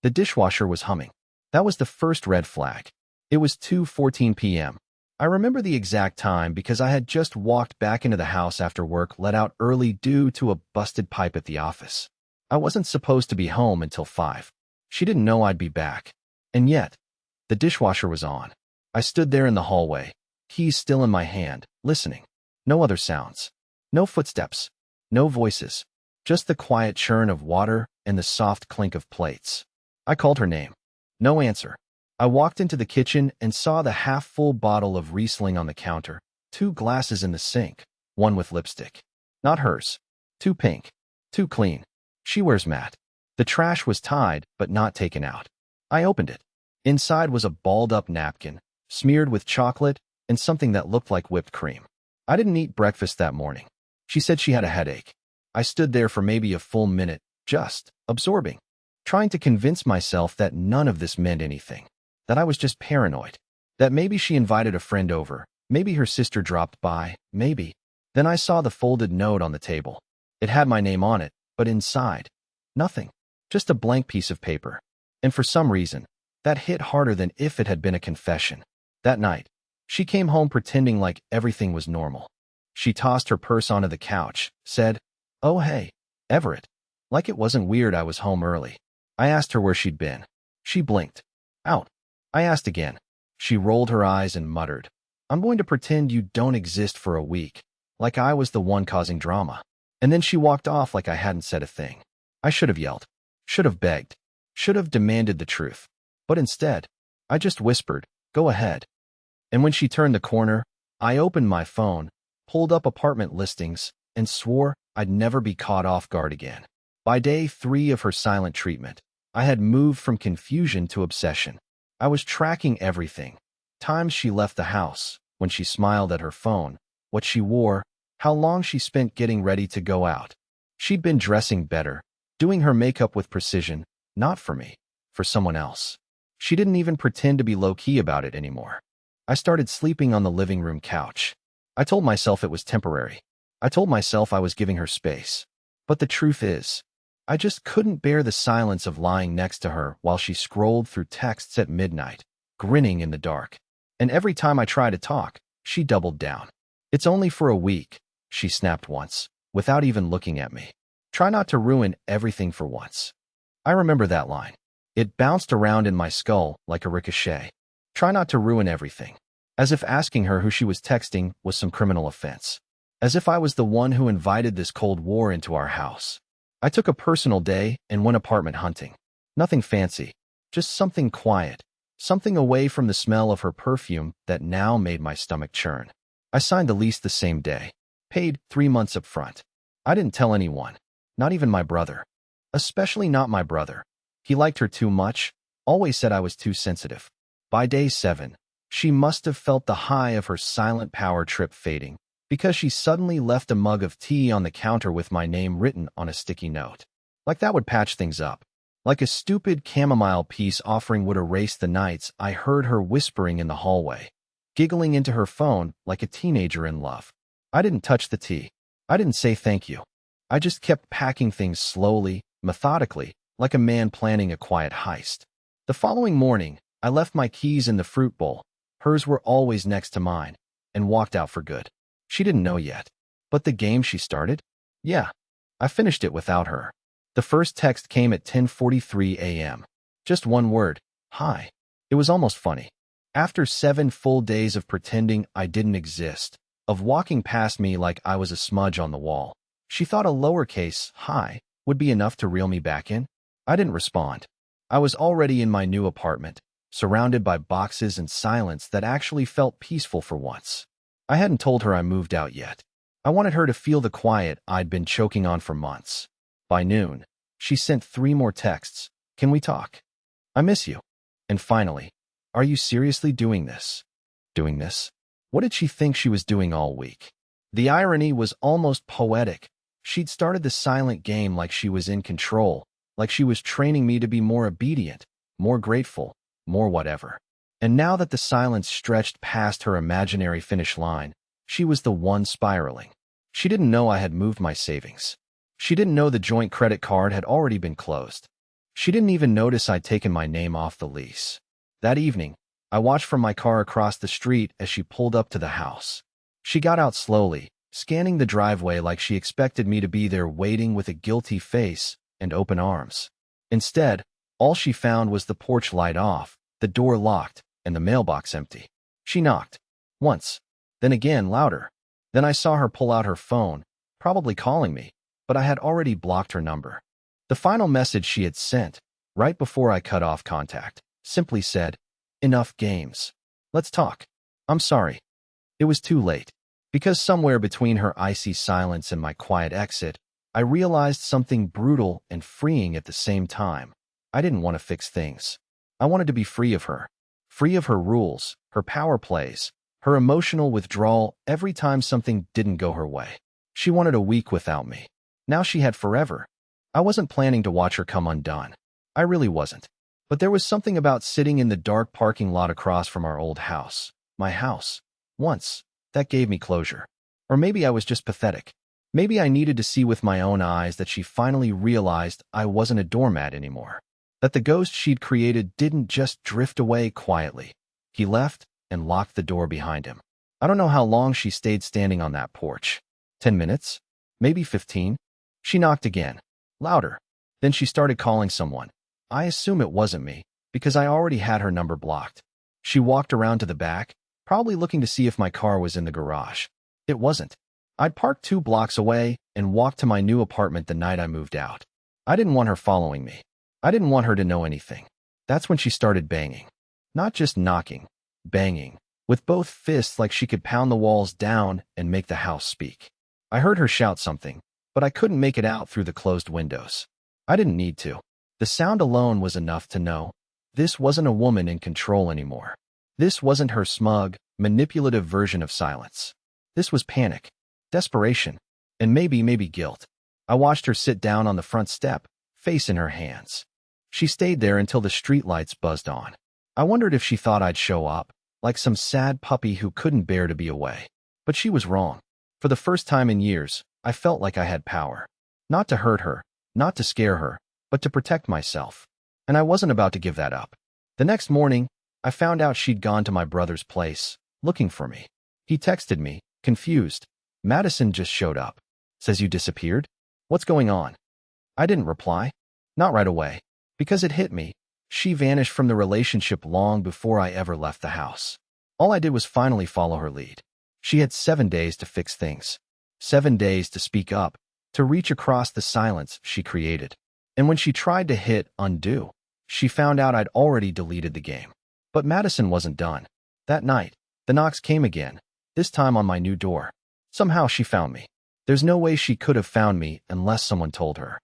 The dishwasher was humming. That was the first red flag. It was 2:14 p.m. I remember the exact time because I had just walked back into the house after work let out early due to a busted pipe at the office. I wasn't supposed to be home until 5. She didn't know I'd be back. And yet, the dishwasher was on. I stood there in the hallway, keys still in my hand, listening. No other sounds. No footsteps. No voices. Just the quiet churn of water and the soft clink of plates. I called her name. No answer. I walked into the kitchen and saw the half-full bottle of Riesling on the counter, 2 glasses in the sink, one with lipstick. Not hers. Too pink. Too clean. She wears matte. The trash was tied, but not taken out. I opened it. Inside was a balled-up napkin, smeared with chocolate and something that looked like whipped cream. I didn't eat breakfast that morning. She said she had a headache. I stood there for maybe a full minute, just absorbing, trying to convince myself that none of this meant anything, that I was just paranoid, that maybe she invited a friend over, maybe her sister dropped by, maybe. Then I saw the folded note on the table. It had my name on it, but inside, nothing, just a blank piece of paper. And for some reason, that hit harder than if it had been a confession. That night, she came home pretending like everything was normal. She tossed her purse onto the couch, said, "Oh hey, Everett," like it wasn't weird I was home early. I asked her where she'd been. She blinked. Out. I asked again. She rolled her eyes and muttered, "I'm going to pretend you don't exist for a week," like I was the one causing drama. And then she walked off like I hadn't said a thing. I should have yelled, should have begged, should have demanded the truth. But instead, I just whispered, "Go ahead." And when she turned the corner, I opened my phone, pulled up apartment listings, and swore I'd never be caught off guard again. By day 3 of her silent treatment, I had moved from confusion to obsession. I was tracking everything. Times she left the house, when she smiled at her phone, what she wore, how long she spent getting ready to go out. She'd been dressing better, doing her makeup with precision, not for me, for someone else. She didn't even pretend to be low-key about it anymore. I started sleeping on the living room couch. I told myself it was temporary. I told myself I was giving her space. But the truth is, I just couldn't bear the silence of lying next to her while she scrolled through texts at midnight, grinning in the dark. And every time I tried to talk, she doubled down. "It's only for a week," she snapped once, without even looking at me. "Try not to ruin everything for once." I remember that line. It bounced around in my skull like a ricochet. Try not to ruin everything. As if asking her who she was texting was some criminal offense. As if I was the one who invited this cold war into our house. I took a personal day and went apartment hunting. Nothing fancy, just something quiet, something away from the smell of her perfume that now made my stomach churn. I signed the lease the same day, paid 3 months up front. I didn't tell anyone, not even my brother. Especially not my brother. He liked her too much, always said I was too sensitive. By day 7, she must have felt the high of her silent power trip fading, because she suddenly left a mug of tea on the counter with my name written on a sticky note. Like that would patch things up. Like a stupid chamomile peace offering would erase the nights I heard her whispering in the hallway, giggling into her phone like a teenager in love. I didn't touch the tea. I didn't say thank you. I just kept packing things slowly, methodically, like a man planning a quiet heist. The following morning, I left my keys in the fruit bowl, hers were always next to mine, and walked out for good. She didn't know yet. But the game she started? Yeah, I finished it without her. The first text came at 10:43 a.m. Just one word, "Hi." It was almost funny. After 7 full days of pretending I didn't exist, of walking past me like I was a smudge on the wall, she thought a lowercase "hi" would be enough to reel me back in. I didn't respond. I was already in my new apartment, surrounded by boxes and silence that actually felt peaceful for once. I hadn't told her I moved out yet. I wanted her to feel the quiet I'd been choking on for months. By noon, she sent 3 more texts. "Can we talk? I miss you." And finally, "Are you seriously doing this?" Doing this? What did she think she was doing all week? The irony was almost poetic. She'd started the silent game like she was in control, like she was training me to be more obedient, more grateful, more whatever. And now that the silence stretched past her imaginary finish line, she was the one spiraling. She didn't know I had moved my savings. She didn't know the joint credit card had already been closed. She didn't even notice I'd taken my name off the lease. That evening, I watched from my car across the street as she pulled up to the house. She got out slowly, scanning the driveway like she expected me to be there waiting with a guilty face and open arms. Instead, all she found was the porch light off, the door locked, and the mailbox empty. She knocked. Once. Then again, louder. Then I saw her pull out her phone, probably calling me, but I had already blocked her number. The final message she had sent, right before I cut off contact, simply said, "Enough games. Let's talk. I'm sorry." It was too late. Because somewhere between her icy silence and my quiet exit, I realized something brutal and freeing at the same time. I didn't want to fix things. I wanted to be free of her. Free of her rules, her power plays, her emotional withdrawal every time something didn't go her way. She wanted a week without me. Now she had forever. I wasn't planning to watch her come undone. I really wasn't. But there was something about sitting in the dark parking lot across from our old house, my house, once, that gave me closure. Or maybe I was just pathetic. Maybe I needed to see with my own eyes that she finally realized I wasn't a doormat anymore. That the ghost she'd created didn't just drift away quietly. He left and locked the door behind him. I don't know how long she stayed standing on that porch. 10 minutes? Maybe 15? She knocked again. Louder. Then she started calling someone. I assume it wasn't me, because I already had her number blocked. She walked around to the back, probably looking to see if my car was in the garage. It wasn't. I'd parked 2 blocks away and walked to my new apartment the night I moved out. I didn't want her following me. I didn't want her to know anything. That's when she started banging. Not just knocking, banging, with both fists like she could pound the walls down and make the house speak. I heard her shout something, but I couldn't make it out through the closed windows. I didn't need to. The sound alone was enough to know this wasn't a woman in control anymore. This wasn't her smug, manipulative version of silence. This was panic, desperation, and maybe guilt. I watched her sit down on the front step, face in her hands. She stayed there until the streetlights buzzed on. I wondered if she thought I'd show up, like some sad puppy who couldn't bear to be away. But she was wrong. For the first time in years, I felt like I had power. Not to hurt her, not to scare her, but to protect myself. And I wasn't about to give that up. The next morning, I found out she'd gone to my brother's place, looking for me. He texted me, confused. "Madison just showed up. Says you disappeared? What's going on?" I didn't reply. Not right away. Because it hit me. She vanished from the relationship long before I ever left the house. All I did was finally follow her lead. She had 7 days to fix things. 7 days to speak up, to reach across the silence she created. And when she tried to hit undo, she found out I'd already deleted the game. But Madison wasn't done. That night, the knocks came again, this time on my new door. Somehow she found me. There's no way she could have found me unless someone told her.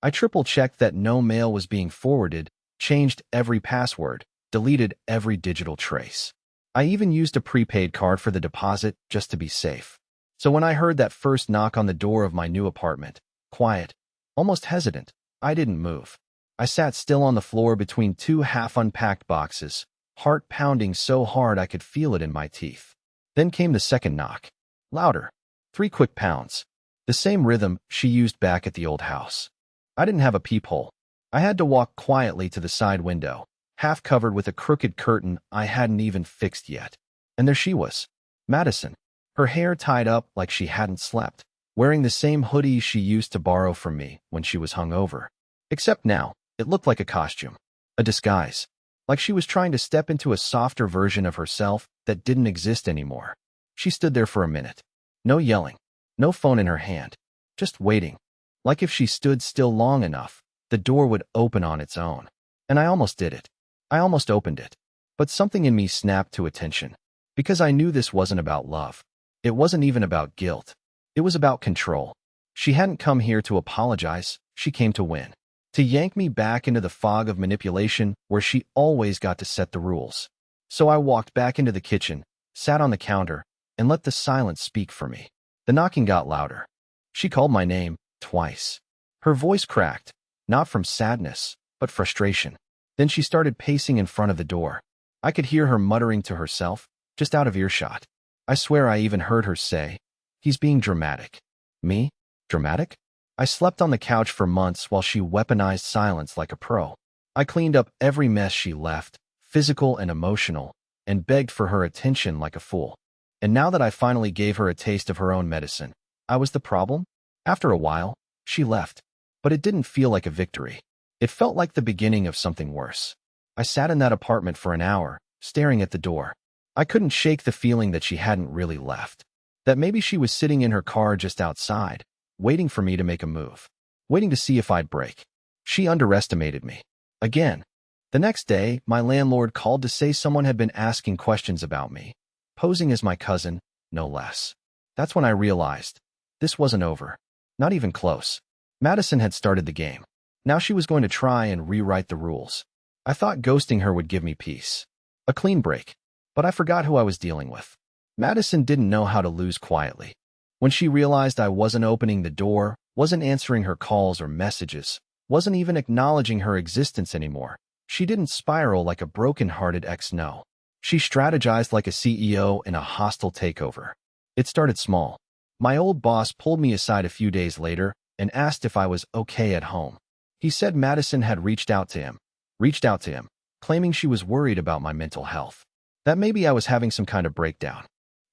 I triple-checked that no mail was being forwarded, changed every password, deleted every digital trace. I even used a prepaid card for the deposit just to be safe. So when I heard that first knock on the door of my new apartment, quiet, almost hesitant, I didn't move. I sat still on the floor between 2 half-unpacked boxes, heart pounding so hard I could feel it in my teeth. Then came the second knock. Louder. 3 quick pounds. The same rhythm she used back at the old house. I didn't have a peephole. I had to walk quietly to the side window, half covered with a crooked curtain I hadn't even fixed yet. And there she was, Madison, her hair tied up like she hadn't slept, wearing the same hoodie she used to borrow from me when she was hungover. Except now, it looked like a costume, a disguise, like she was trying to step into a softer version of herself that didn't exist anymore. She stood there for a minute. No yelling, no phone in her hand, just waiting. Like if she stood still long enough, the door would open on its own. And I almost did it. I almost opened it. But something in me snapped to attention. Because I knew this wasn't about love. It wasn't even about guilt. It was about control. She hadn't come here to apologize. She came to win. To yank me back into the fog of manipulation where she always got to set the rules. So I walked back into the kitchen, sat on the counter, and let the silence speak for me. The knocking got louder. She called my name twice. Her voice cracked, not from sadness, but frustration. Then she started pacing in front of the door. I could hear her muttering to herself, just out of earshot. I swear I even heard her say, "He's being dramatic." Me? Dramatic? I slept on the couch for months while she weaponized silence like a pro. I cleaned up every mess she left, physical and emotional, and begged for her attention like a fool. And now that I finally gave her a taste of her own medicine, I was the problem? After a while, she left. But it didn't feel like a victory. It felt like the beginning of something worse. I sat in that apartment for an hour, staring at the door. I couldn't shake the feeling that she hadn't really left. That maybe she was sitting in her car just outside, waiting for me to make a move. Waiting to see if I'd break. She underestimated me. Again. The next day, my landlord called to say someone had been asking questions about me, posing as my cousin, no less. That's when I realized. This wasn't over. Not even close. Madison had started the game. Now she was going to try and rewrite the rules. I thought ghosting her would give me peace. A clean break. But I forgot who I was dealing with. Madison didn't know how to lose quietly. When she realized I wasn't opening the door, wasn't answering her calls or messages, wasn't even acknowledging her existence anymore, she didn't spiral like a broken-hearted ex. No. She strategized like a CEO in a hostile takeover. It started small. My old boss pulled me aside a few days later and asked if I was okay at home. He said Madison had reached out to him, claiming she was worried about my mental health. That maybe I was having some kind of breakdown.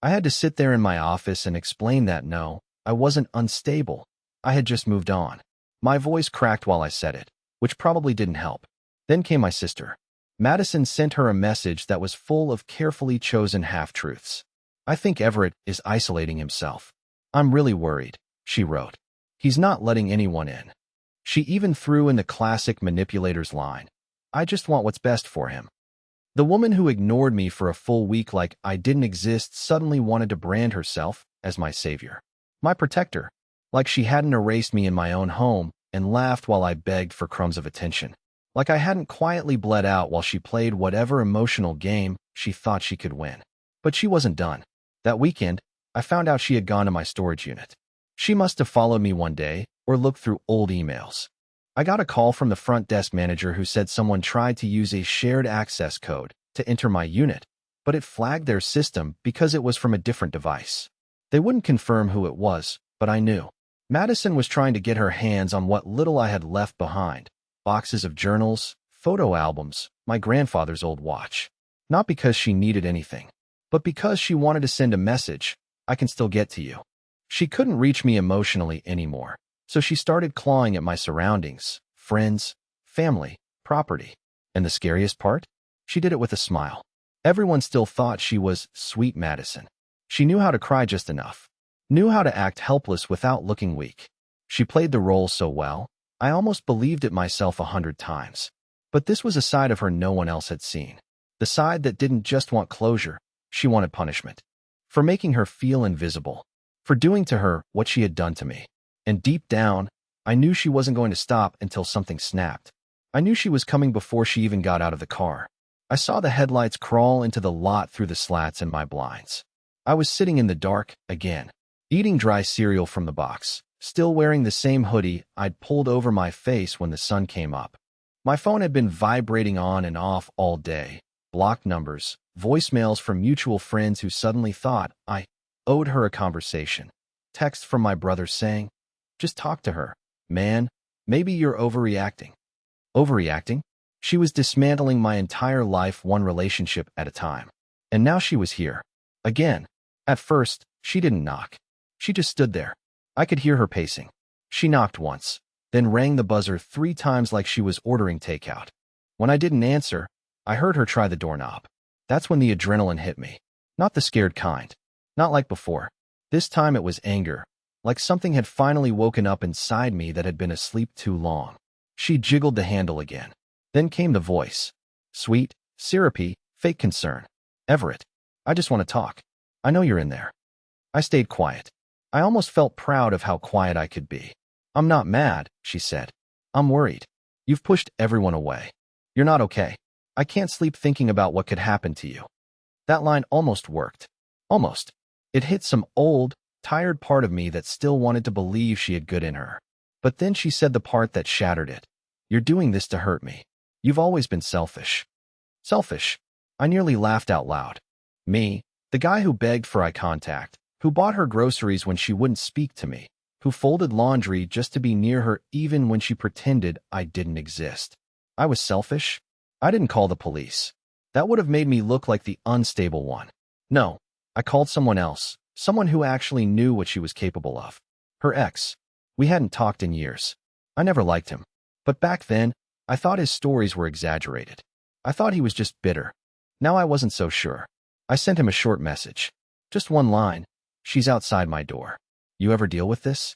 I had to sit there in my office and explain that no, I wasn't unstable. I had just moved on. My voice cracked while I said it, which probably didn't help. Then came my sister. Madison sent her a message that was full of carefully chosen half-truths. I think Everett is isolating himself. I'm really worried, she wrote. He's not letting anyone in. She even threw in the classic manipulator's line. I just want what's best for him. The woman who ignored me for a full week like I didn't exist suddenly wanted to brand herself as my savior. My protector. Like she hadn't erased me in my own home and laughed while I begged for crumbs of attention. Like I hadn't quietly bled out while she played whatever emotional game she thought she could win. But she wasn't done. That weekend, I found out she had gone to my storage unit. She must have followed me one day or looked through old emails. I got a call from the front desk manager who said someone tried to use a shared access code to enter my unit, but it flagged their system because it was from a different device. They wouldn't confirm who it was, but I knew. Madison was trying to get her hands on what little I had left behind. Boxes of journals, photo albums, my grandfather's old watch. Not because she needed anything, but because she wanted to send a message, I can still get to you. She couldn't reach me emotionally anymore, so she started clawing at my surroundings, friends, family, property. And the scariest part? She did it with a smile. Everyone still thought she was sweet Madison. She knew how to cry just enough. Knew how to act helpless without looking weak. She played the role so well, I almost believed it myself 100 times. But this was a side of her no one else had seen. The side that didn't just want closure, she wanted punishment. For making her feel invisible. For doing to her what she had done to me. And deep down, I knew she wasn't going to stop until something snapped. I knew she was coming before she even got out of the car. I saw the headlights crawl into the lot through the slats in my blinds. I was sitting in the dark, again, eating dry cereal from the box, still wearing the same hoodie I'd pulled over my face when the sun came up. My phone had been vibrating on and off all day. Blocked numbers, voicemails from mutual friends who suddenly thought I owed her a conversation. Text from my brother saying, "Just talk to her. Man, maybe you're overreacting." Overreacting? She was dismantling my entire life one relationship at a time. And now she was here. Again. At first, she didn't knock. She just stood there. I could hear her pacing. She knocked once, then rang the buzzer 3 times like she was ordering takeout. When I didn't answer, I heard her try the doorknob. That's when the adrenaline hit me. Not the scared kind. Not like before. This time it was anger. Like something had finally woken up inside me that had been asleep too long. She jiggled the handle again. Then came the voice. Sweet, syrupy, fake concern. "Everett, I just want to talk. I know you're in there." I stayed quiet. I almost felt proud of how quiet I could be. "I'm not mad," she said. "I'm worried. You've pushed everyone away. You're not okay. I can't sleep thinking about what could happen to you." That line almost worked. Almost. It hit some old, tired part of me that still wanted to believe she had good in her. But then she said the part that shattered it. "You're doing this to hurt me. You've always been selfish." Selfish? I nearly laughed out loud. Me, the guy who begged for eye contact, who bought her groceries when she wouldn't speak to me, who folded laundry just to be near her even when she pretended I didn't exist. I was selfish? I didn't call the police. That would have made me look like the unstable one. No, I called someone else, someone who actually knew what she was capable of. Her ex. We hadn't talked in years. I never liked him. But back then, I thought his stories were exaggerated. I thought he was just bitter. Now I wasn't so sure. I sent him a short message. Just one line. She's outside my door. You ever deal with this?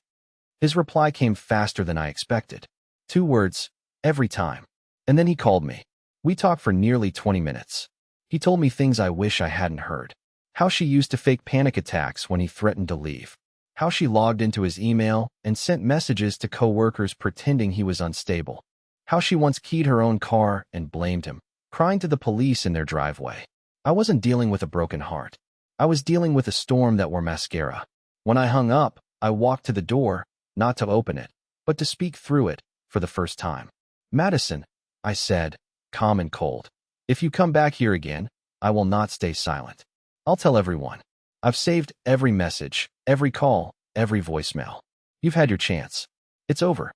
His reply came faster than I expected. 2 words, every time. And then he called me. We talked for nearly 20 minutes. He told me things I wish I hadn't heard. How she used to fake panic attacks when he threatened to leave. How she logged into his email and sent messages to coworkers pretending he was unstable. How she once keyed her own car and blamed him, crying to the police in their driveway. I wasn't dealing with a broken heart. I was dealing with a storm that wore mascara. When I hung up, I walked to the door, not to open it, but to speak through it for the first time. Madison, I said, calm and cold. If you come back here again, I will not stay silent. I'll tell everyone. I've saved every message, every call, every voicemail. You've had your chance. It's over.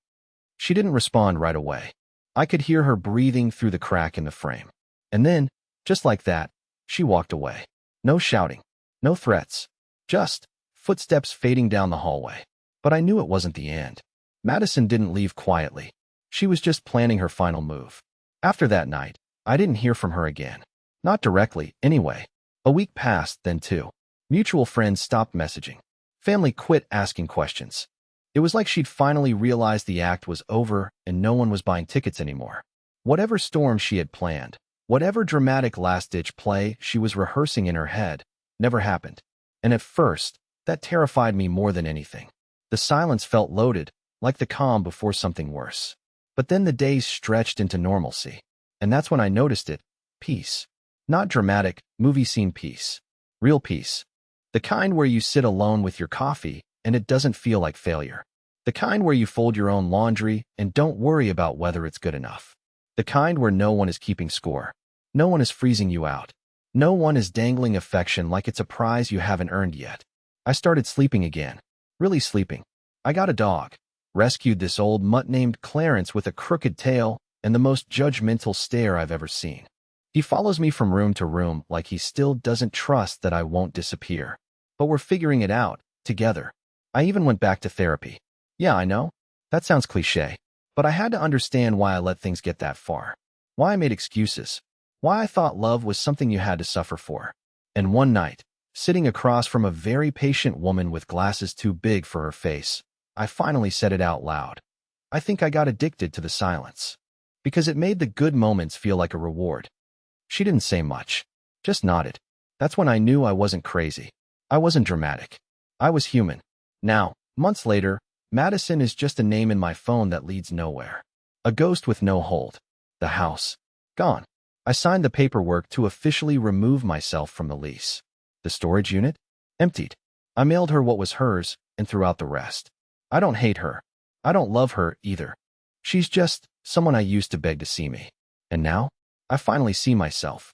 She didn't respond right away. I could hear her breathing through the crack in the frame. And then, just like that, she walked away. No shouting, no threats, just footsteps fading down the hallway. But I knew it wasn't the end. Madison didn't leave quietly. She was just planning her final move. After that night, I didn't hear from her again. Not directly, anyway. A week passed, then 2. Mutual friends stopped messaging. Family quit asking questions. It was like she'd finally realized the act was over and no one was buying tickets anymore. Whatever storm she had planned, whatever dramatic last-ditch play she was rehearsing in her head, never happened. And at first, that terrified me more than anything. The silence felt loaded, like the calm before something worse. But then the days stretched into normalcy. And that's when I noticed it. Peace. Not dramatic, movie scene peace. Real peace. The kind where you sit alone with your coffee and it doesn't feel like failure. The kind where you fold your own laundry and don't worry about whether it's good enough. The kind where no one is keeping score. No one is freezing you out. No one is dangling affection like it's a prize you haven't earned yet. I started sleeping again. Really sleeping. I got a dog. Rescued this old mutt named Clarence with a crooked tail and the most judgmental stare I've ever seen. He follows me from room to room like he still doesn't trust that I won't disappear. But we're figuring it out, together. I even went back to therapy. Yeah, I know. That sounds cliché. But I had to understand why I let things get that far. Why I made excuses. Why I thought love was something you had to suffer for. And one night, sitting across from a very patient woman with glasses too big for her face, I finally said it out loud. I think I got addicted to the silence. Because it made the good moments feel like a reward. She didn't say much. Just nodded. That's when I knew I wasn't crazy. I wasn't dramatic. I was human. Now, months later, Madison is just a name in my phone that leads nowhere. A ghost with no hold. The house. Gone. I signed the paperwork to officially remove myself from the lease. The storage unit? Emptied. I mailed her what was hers and threw out the rest. I don't hate her. I don't love her either. She's just someone I used to beg to see me. And now, I finally see myself.